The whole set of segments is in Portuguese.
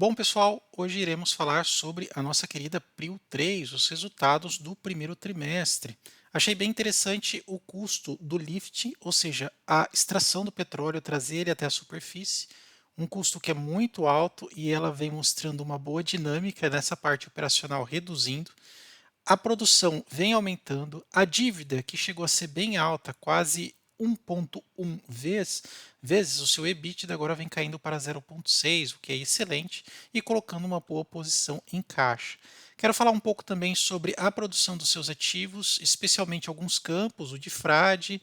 Bom, pessoal, hoje iremos falar sobre a nossa querida PRIO 3, os resultados do primeiro trimestre. Achei bem interessante o custo do lift, ou seja, a extração do petróleo, trazer ele até a superfície, um custo que é muito alto e ela vem mostrando uma boa dinâmica nessa parte operacional, reduzindo. A produção vem aumentando, a dívida, que chegou a ser bem alta, quase 1,1 vezes o seu EBITDA, agora vem caindo para 0,6, o que é excelente, e colocando uma boa posição em caixa. Quero falar um pouco também sobre a produção dos seus ativos, especialmente alguns campos, o de frade,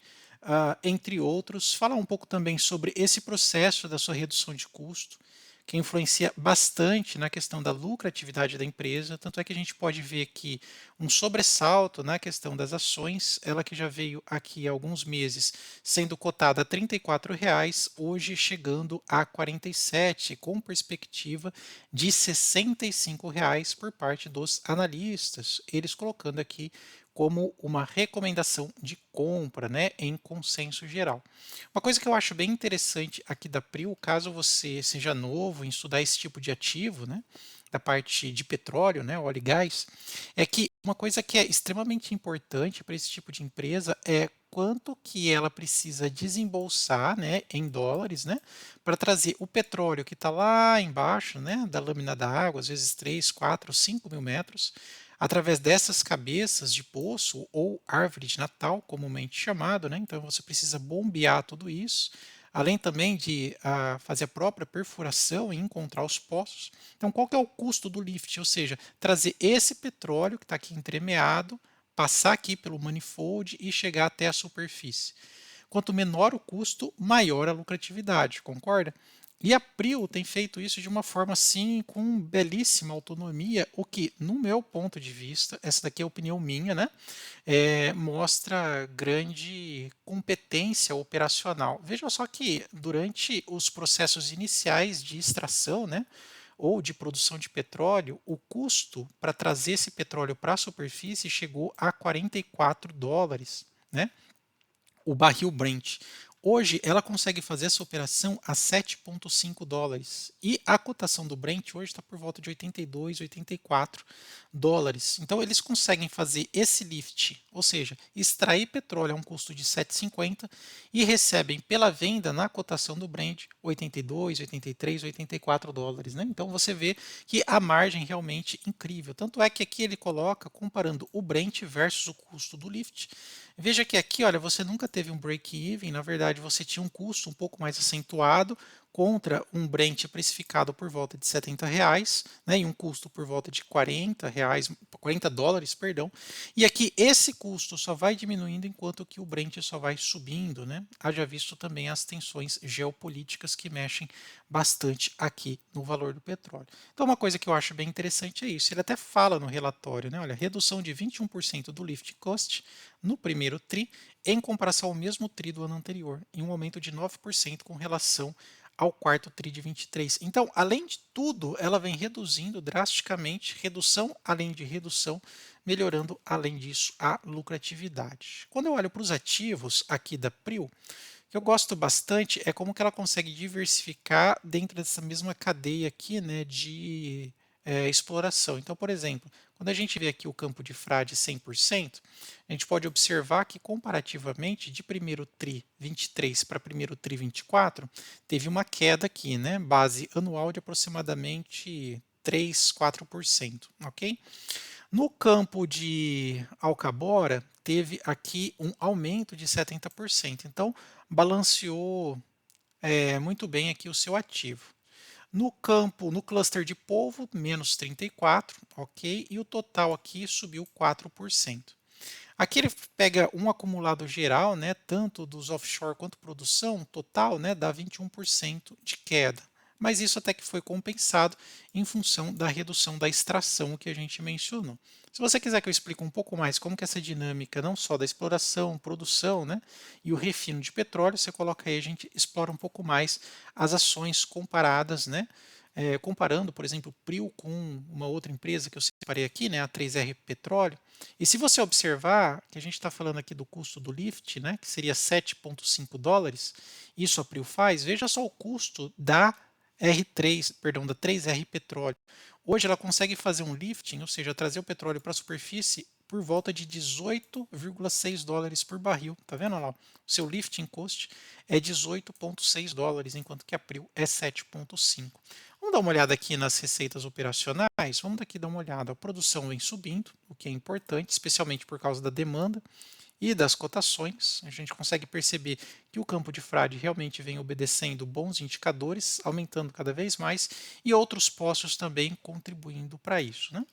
entre outros. Falar um pouco também sobre esse processo da sua redução de custo, que influencia bastante na questão da lucratividade da empresa, tanto é que a gente pode ver aqui um sobressalto na questão das ações, ela que já veio aqui há alguns meses sendo cotada a R$ 34, hoje chegando a 47, com perspectiva de R$ 65 por parte dos analistas, eles colocando aqui como uma recomendação de compra, né, em consenso geral. Uma coisa que eu acho bem interessante aqui da PRIO, caso você seja novo em estudar esse tipo de ativo, né, da parte de petróleo, né, óleo e gás, é que uma coisa que é extremamente importante para esse tipo de empresa é quanto que ela precisa desembolsar, né, em dólares, né, para trazer o petróleo que está lá embaixo, né, da lâmina da água, às vezes 3, 4, 5 mil metros, através dessas cabeças de poço ou árvore de Natal, comumente chamado, né, então você precisa bombear tudo isso, além também de fazer a própria perfuração e encontrar os poços. Então, qual que é o custo do lift? Ou seja, trazer esse petróleo que está aqui entremeado, passar aqui pelo manifold e chegar até a superfície. Quanto menor o custo, maior a lucratividade, concorda? E a Prio tem feito isso de uma forma assim, com belíssima autonomia, o que, no meu ponto de vista, essa daqui é a opinião minha, né? Mostra grande competência operacional. Veja só que durante os processos iniciais de extração, né, ou de produção de petróleo, o custo para trazer esse petróleo para a superfície chegou a US$ 44, né? O barril Brent. Hoje ela consegue fazer essa operação a US$ 7,5 e a cotação do Brent hoje está por volta de 82, US$ 84. Então eles conseguem fazer esse lift, ou seja, extrair petróleo a um custo de 7,50 e recebem pela venda na cotação do Brent 82, 83, US$ 84, né? Então você vê que a margem realmente incrível. Tanto é que aqui ele coloca comparando o Brent versus o custo do lift. Veja que aqui, olha, você nunca teve um break-even, na verdade você tinha um custo um pouco mais acentuado contra um Brent precificado por volta de R$ 70, né, e um custo por volta de R$ 40, US$ 40, perdão. E aqui esse custo só vai diminuindo enquanto que o Brent só vai subindo, né? Haja visto também as tensões geopolíticas que mexem bastante aqui no valor do petróleo. Então, uma coisa que eu acho bem interessante é isso. Ele até fala no relatório, né? Olha, redução de 21% do lift cost no primeiro TRI, em comparação ao mesmo TRI do ano anterior, em um aumento de 9% com relação ao quarto TRI de 23. Então, além de tudo, ela vem reduzindo drasticamente, redução além de redução, melhorando além disso a lucratividade. Quando eu olho para os ativos aqui da PRIO, o que eu gosto bastante é como que ela consegue diversificar dentro dessa mesma cadeia aqui, né, de exploração. Então, por exemplo, quando a gente vê aqui o campo de frade 100%, a gente pode observar que comparativamente de primeiro TRI 23 para primeiro TRI 24, teve uma queda aqui, né, base anual de aproximadamente 3, 4%, ok? No campo de Alcabora, teve aqui um aumento de 70%. Então, balanceou muito bem aqui o seu ativo. No campo, no cluster de polvo, menos 34, ok? E o total aqui subiu 4%. Aqui ele pega um acumulado geral, né, tanto dos offshore quanto produção, total, né, dá 21% de queda. Mas isso até que foi compensado em função da redução da extração que a gente mencionou. Se você quiser que eu explique um pouco mais como que essa dinâmica não só da exploração, produção, né, e o refino de petróleo, você coloca aí, a gente explora um pouco mais as ações comparadas, né, comparando, por exemplo, o Prio com uma outra empresa que eu separei aqui, né, a 3R Petróleo. E se você observar que a gente está falando aqui do custo do lift, né, que seria US$ 7,5, isso a Prio faz, veja só o custo da R3, perdão, da 3R Petróleo. Hoje ela consegue fazer um lifting, ou seja, trazer o petróleo para a superfície por volta de 18,6 dólares por barril. Tá vendo lá? O seu lifting cost é 18,6 dólares, enquanto que a Prio é 7,5. Vamos dar uma olhada aqui nas receitas operacionais. Vamos aqui dar uma olhada. A produção vem subindo, o que é importante, especialmente por causa da demanda e das cotações. A gente consegue perceber que o campo de frade realmente vem obedecendo bons indicadores, aumentando cada vez mais, e outros postos também contribuindo para isso, né?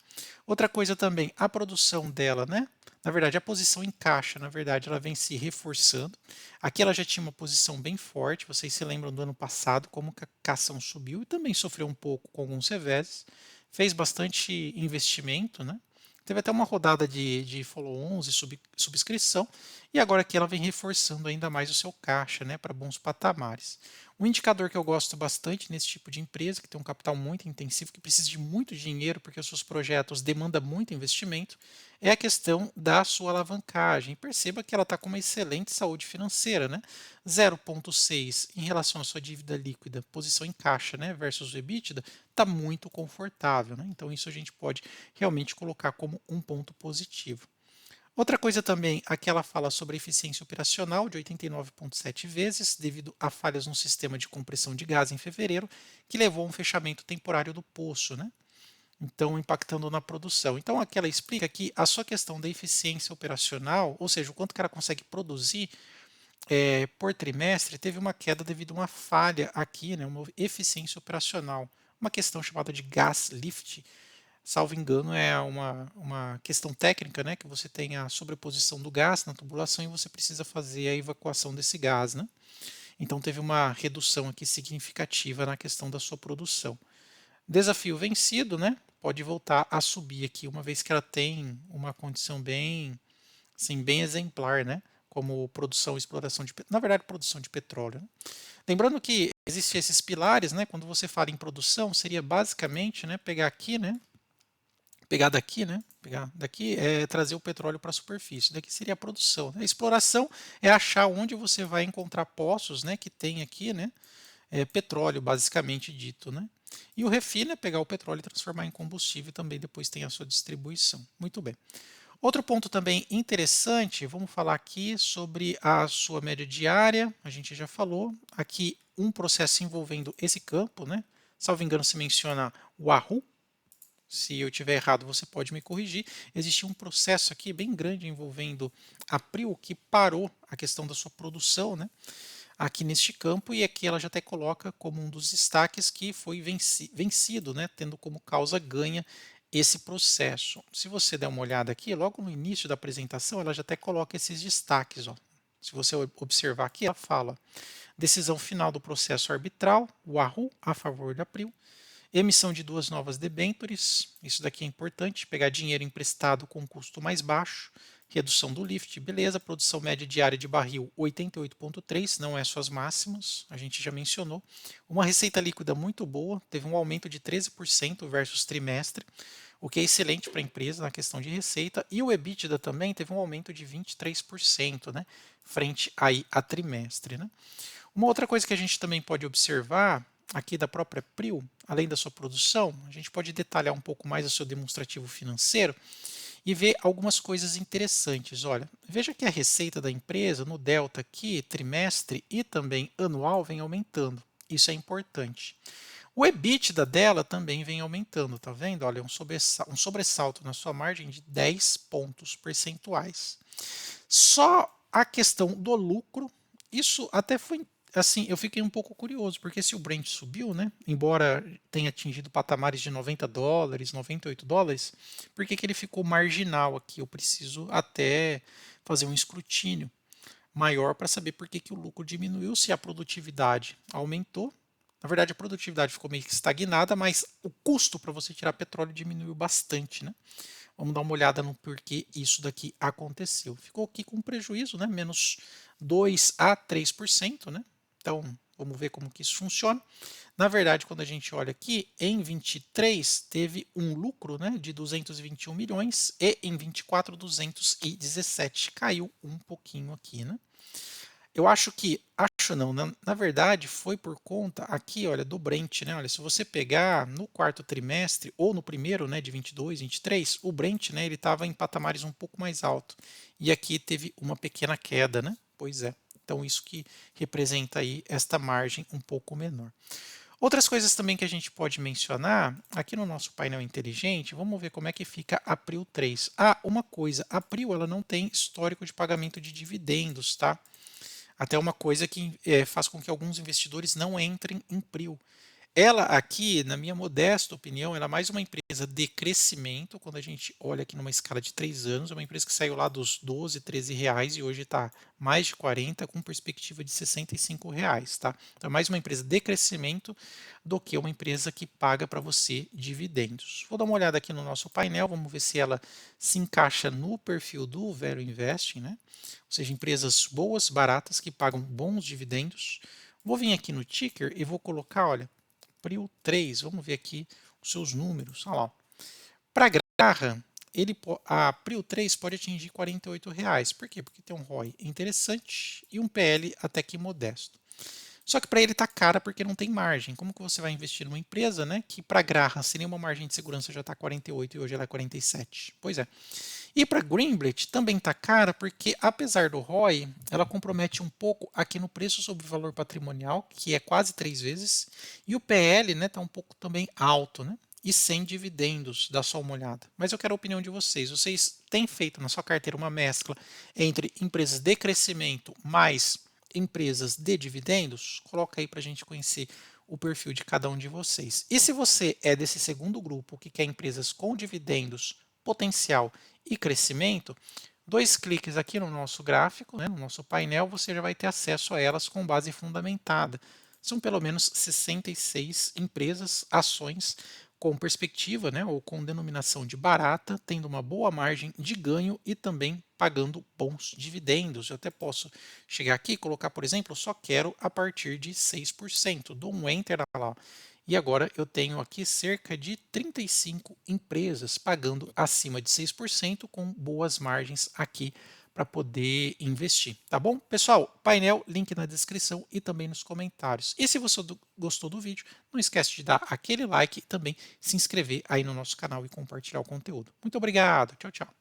Outra coisa também, a produção dela, né? Na verdade, a posição em caixa, na verdade, ela vem se reforçando. Aqui ela já tinha uma posição bem forte, vocês se lembram do ano passado, como a cação subiu e também sofreu um pouco com alguns reveses, fez bastante investimento, né? Teve até uma rodada de follow-ons e subscrição, e agora aqui ela vem reforçando ainda mais o seu caixa, né, para bons patamares. Um indicador que eu gosto bastante nesse tipo de empresa, que tem um capital muito intensivo, que precisa de muito dinheiro porque os seus projetos demandam muito investimento, é a questão da sua alavancagem. Perceba que ela está com uma excelente saúde financeira, né? 0,6 em relação à sua dívida líquida, posição em caixa, né, versus o EBITDA, está muito confortável, né? Então isso a gente pode realmente colocar como um ponto positivo. Outra coisa também, aqui ela fala sobre a eficiência operacional de 89,7 vezes, devido a falhas no sistema de compressão de gás em fevereiro, que levou a um fechamento temporário do poço, né? Então, impactando na produção. Então, aqui ela explica que a sua questão da eficiência operacional, ou seja, o quanto que ela consegue produzir por trimestre, teve uma queda devido a uma falha aqui, né, uma eficiência operacional, uma questão chamada de gas lift, salvo engano, é uma questão técnica, né, que você tem a sobreposição do gás na tubulação e você precisa fazer a evacuação desse gás, né? Então teve uma redução aqui significativa na questão da sua produção. Desafio vencido, né? Pode voltar a subir aqui, uma vez que ela tem uma condição bem, assim, bem exemplar, né? Como produção e exploração de, na verdade, produção de petróleo, né? Lembrando que existem esses pilares, né? Quando você fala em produção, seria basicamente, né, pegar aqui, né, pegar daqui, né? Pegar daqui é trazer o petróleo para a superfície. Daqui seria a produção, né? A exploração é achar onde você vai encontrar poços, né? Que tem aqui, né? Petróleo, basicamente dito, né? E o refino é pegar o petróleo e transformar em combustível e também depois tem a sua distribuição. Muito bem. Outro ponto também interessante, vamos falar aqui sobre a sua média diária. A gente já falou aqui um processo envolvendo esse campo, né? Salvo engano, se menciona o Wahoo. Se eu tiver errado, você pode me corrigir. Existia um processo aqui bem grande envolvendo a Prio que parou a questão da sua produção, né? Aqui neste campo, e aqui ela já até coloca como um dos destaques que foi vencido, né? Tendo como causa ganha esse processo. Se você der uma olhada aqui, logo no início da apresentação, ela já até coloca esses destaques. Ó. Se você observar aqui, ela fala decisão final do processo arbitral, o Wahoo, a favor da Prio, emissão de duas novas debêntures, isso daqui é importante, pegar dinheiro emprestado com custo mais baixo, redução do lift, beleza, produção média diária de barril 88,3, não é suas máximas, a gente já mencionou. Uma receita líquida muito boa, teve um aumento de 13% versus trimestre, o que é excelente para a empresa na questão de receita, e o EBITDA também teve um aumento de 23%, né, frente aí a trimestre. Né? Uma outra coisa que a gente também pode observar aqui da própria Prio, além da sua produção, a gente pode detalhar um pouco mais o seu demonstrativo financeiro e ver algumas coisas interessantes. Olha, veja que a receita da empresa no delta aqui, trimestre e também anual, vem aumentando. Isso é importante. O EBITDA dela também vem aumentando, tá vendo? Olha, um sobressalto na sua margem de 10 pontos percentuais. Só a questão do lucro, isso até foi assim, eu fiquei um pouco curioso, porque se o Brent subiu, né, embora tenha atingido patamares de 90 dólares, 98 dólares, por que que ele ficou marginal aqui? Eu preciso até fazer um escrutínio maior para saber por que que o lucro diminuiu, se a produtividade aumentou. Na verdade, a produtividade ficou meio que estagnada, mas o custo para você tirar petróleo diminuiu bastante, né? Vamos dar uma olhada no porquê isso daqui aconteceu. Ficou aqui com prejuízo, né? Menos 2 a 3%, né? Então, vamos ver como que isso funciona. Na verdade, quando a gente olha aqui, em 23 teve um lucro, né, de 221 milhões e em 24 217. Caiu um pouquinho aqui, né? Eu acho que a Acho não, na verdade foi por conta aqui, olha, do Brent, né? Olha, se você pegar no quarto trimestre ou no primeiro, né, de 22, 23, o Brent, né, ele estava em patamares um pouco mais alto. E aqui teve uma pequena queda, né? Pois é. Então isso que representa aí esta margem um pouco menor. Outras coisas também que a gente pode mencionar aqui no nosso painel inteligente, vamos ver como é que fica a PRIO 3. Ah, uma coisa, a PRIO ela não tem histórico de pagamento de dividendos, tá? Até uma coisa que faz com que alguns investidores não entrem em PRIO. Ela aqui, na minha modesta opinião, ela é mais uma empresa de crescimento, quando a gente olha aqui numa escala de 3 anos, é uma empresa que saiu lá dos 12, 13 reais e hoje está mais de 40 com perspectiva de 65 reais, tá? Então é mais uma empresa de crescimento do que uma empresa que paga para você dividendos. Vou dar uma olhada aqui no nosso painel, vamos ver se ela se encaixa no perfil do Vero Investing, né? Ou seja, empresas boas, baratas, que pagam bons dividendos. Vou vir aqui no ticker e vou colocar, olha, PRIO 3, vamos ver aqui os seus números. Olha lá. Para Graham, a PRIO 3 pode atingir R$ 48. Reais. Por quê? Porque tem um ROI interessante e um PL até que modesto. Só que para ele está cara porque não tem margem. Como que você vai investir numa empresa, né, que para Graham, sem nenhuma margem de segurança, já está 48 e hoje ela é 47? Pois é. E para Greenblit também está cara porque, apesar do ROI, ela compromete um pouco aqui no preço sobre valor patrimonial, que é quase 3 vezes, e o PL está um pouco também alto, né? E sem dividendos, dá só uma olhada. Mas eu quero a opinião de vocês. Vocês têm feito na sua carteira uma mescla entre empresas de crescimento mais empresas de dividendos? Coloca aí para a gente conhecer o perfil de cada um de vocês. E se você é desse segundo grupo que quer empresas com dividendos, potencial e crescimento, 2 cliques aqui no nosso gráfico, né, no nosso painel, você já vai ter acesso a elas com base fundamentada. São pelo menos 66 empresas, ações com perspectiva, né, ou com denominação de barata, tendo uma boa margem de ganho e também pagando bons dividendos. Eu até posso chegar aqui e colocar, por exemplo, só quero a partir de 6%. Dou um Enter lá. E agora eu tenho aqui cerca de 35 empresas pagando acima de 6% com boas margens aqui para poder investir, tá bom? Pessoal, painel, link na descrição e também nos comentários. E se você gostou do vídeo, não esquece de dar aquele like e também se inscrever aí no nosso canal e compartilhar o conteúdo. Muito obrigado, tchau, tchau.